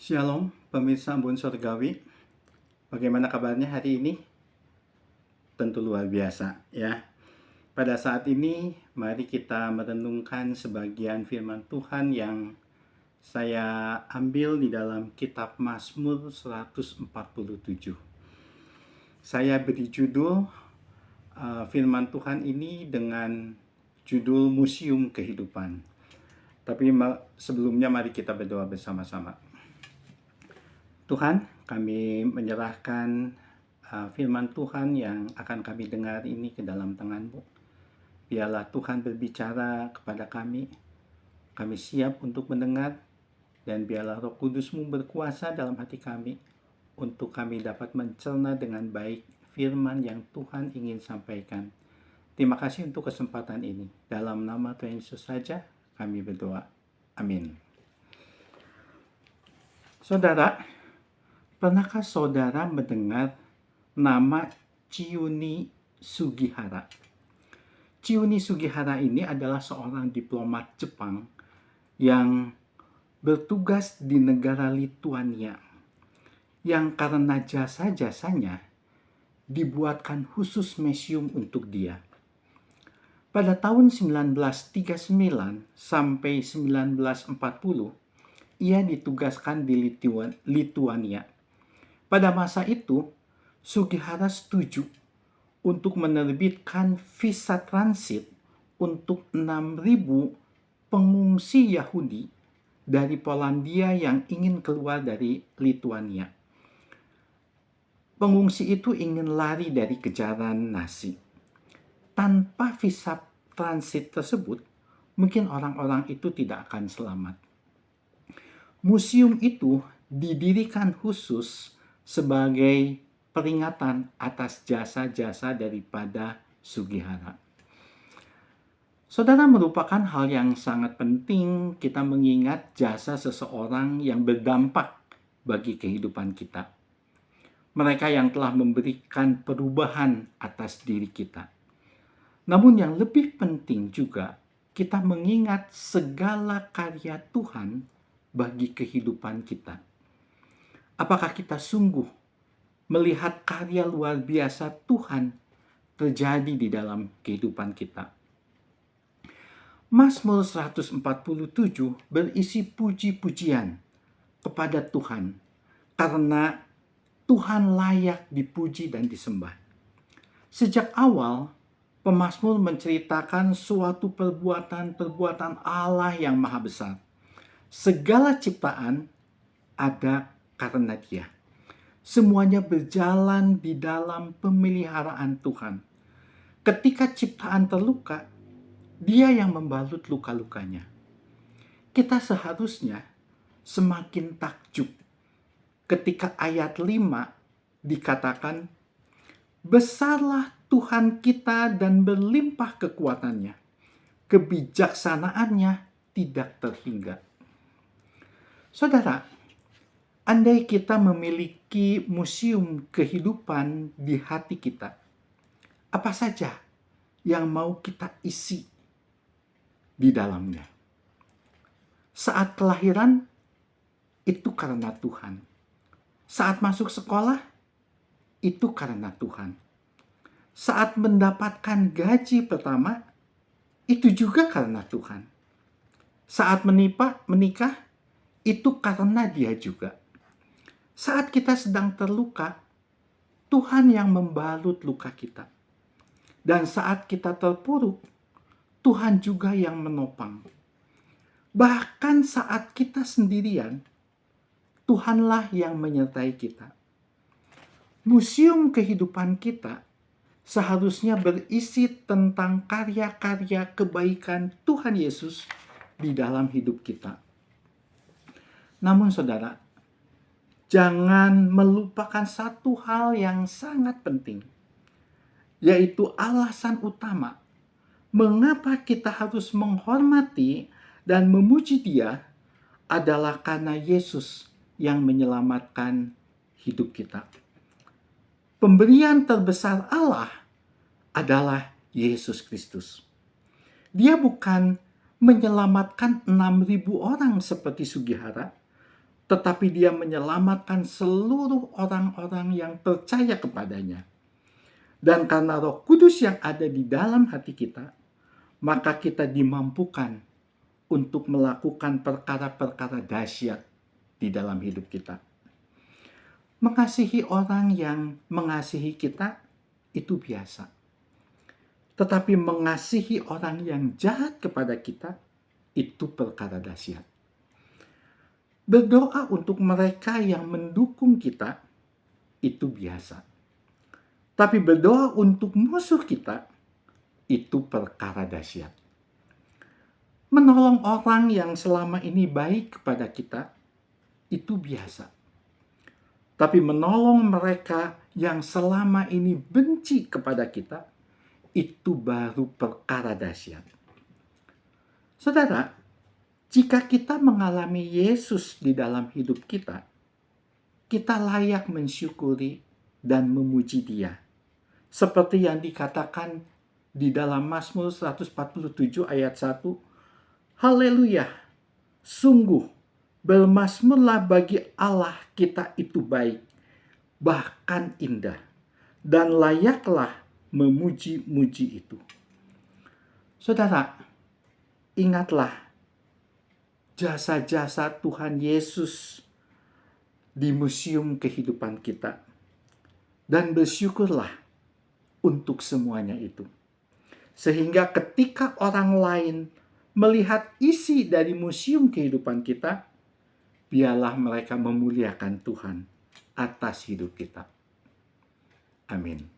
Shalom, pemirsa Embun Surgawi. Bagaimana kabarnya hari ini? Tentu luar biasa ya. Pada saat ini, mari kita merenungkan sebagian firman Tuhan yang saya ambil di dalam kitab Mazmur 147. Saya beri judul firman Tuhan ini dengan judul Museum Kehidupan. Tapi sebelumnya mari kita berdoa bersama-sama. Tuhan, kami menyerahkan firman Tuhan yang akan kami dengar ini ke dalam tangan-Mu. Biarlah Tuhan berbicara kepada kami. Kami siap untuk mendengar, dan biarlah Roh Kudus-Mu berkuasa dalam hati kami untuk kami dapat mencerna dengan baik firman yang Tuhan ingin sampaikan. Terima kasih untuk kesempatan ini. Dalam nama Tuhan Yesus saja kami berdoa. Amin. Saudara, pernahkah saudara mendengar nama Chiyuni Sugihara? Chiyuni Sugihara ini adalah seorang diplomat Jepang yang bertugas di negara Lituania, yang karena jasa-jasanya dibuatkan khusus museum untuk dia. Pada tahun 1939 sampai 1940, ia ditugaskan di Lituania. Pada masa itu, Sugihara setuju untuk menerbitkan visa transit untuk 6.000 pengungsi Yahudi dari Polandia yang ingin keluar dari Lituania. Pengungsi itu ingin lari dari kejaran Nazi. Tanpa visa transit tersebut, mungkin orang-orang itu tidak akan selamat. Museum itu didirikan khusus sebagai peringatan atas jasa-jasa daripada Sugihara. Saudara, merupakan hal yang sangat penting kita mengingat jasa seseorang yang berdampak bagi kehidupan kita. Mereka yang telah memberikan perubahan atas diri kita. Namun yang lebih penting juga, kita mengingat segala karya Tuhan bagi kehidupan kita. Apakah kita sungguh melihat karya luar biasa Tuhan terjadi di dalam kehidupan kita? Mazmur 147 berisi puji-pujian kepada Tuhan karena Tuhan layak dipuji dan disembah. Sejak awal, pemazmur menceritakan suatu perbuatan Allah yang maha besar. Segala ciptaan ada karena Dia. Semuanya berjalan di dalam pemeliharaan Tuhan. Ketika ciptaan terluka, Dia yang membalut luka-lukanya. Kita seharusnya semakin takjub ketika ayat 5 dikatakan, besarlah Tuhan kita dan berlimpah kekuatannya. Kebijaksanaannya tidak terhingga. Saudara, andai kita memiliki museum kehidupan di hati kita, apa saja yang mau kita isi di dalamnya? Saat kelahiran, itu karena Tuhan. Saat masuk sekolah, itu karena Tuhan. Saat mendapatkan gaji pertama, itu juga karena Tuhan. Saat menikah, itu karena Dia juga. Saat kita sedang terluka, Tuhan yang membalut luka kita. Dan saat kita terpuruk, Tuhan juga yang menopang. Bahkan saat kita sendirian, Tuhanlah yang menyertai kita. Museum kehidupan kita seharusnya berisi tentang karya-karya kebaikan Tuhan Yesus di dalam hidup kita. Namun saudara, jangan melupakan satu hal yang sangat penting, yaitu alasan utama mengapa kita harus menghormati dan memuji Dia adalah karena Yesus yang menyelamatkan hidup kita. Pemberian terbesar Allah adalah Yesus Kristus. Dia bukan menyelamatkan 6.000 orang seperti Sugihara, tetapi Dia menyelamatkan seluruh orang-orang yang percaya kepadanya. Dan karena Roh Kudus yang ada di dalam hati kita, maka kita dimampukan untuk melakukan perkara-perkara dahsyat di dalam hidup kita. Mengasihi orang yang mengasihi kita itu biasa. Tetapi mengasihi orang yang jahat kepada kita itu perkara dahsyat. Berdoa untuk mereka yang mendukung kita itu biasa. Tapi berdoa untuk musuh kita itu perkara dahsyat. Menolong orang yang selama ini baik kepada kita itu biasa. Tapi menolong mereka yang selama ini benci kepada kita, itu baru perkara dahsyat. Saudara, jika kita mengalami Yesus di dalam hidup kita, kita layak mensyukuri dan memuji Dia. Seperti yang dikatakan di dalam Mazmur 147 ayat 1, Haleluya, sungguh bermazmurlah bagi Allah kita itu baik, bahkan indah, dan layaklah memuji-muji itu. Saudara, ingatlah jasa-jasa Tuhan Yesus di museum kehidupan kita, dan bersyukurlah untuk semuanya itu. Sehingga ketika orang lain melihat isi dari museum kehidupan kita, biarlah mereka memuliakan Tuhan atas hidup kita. Amin.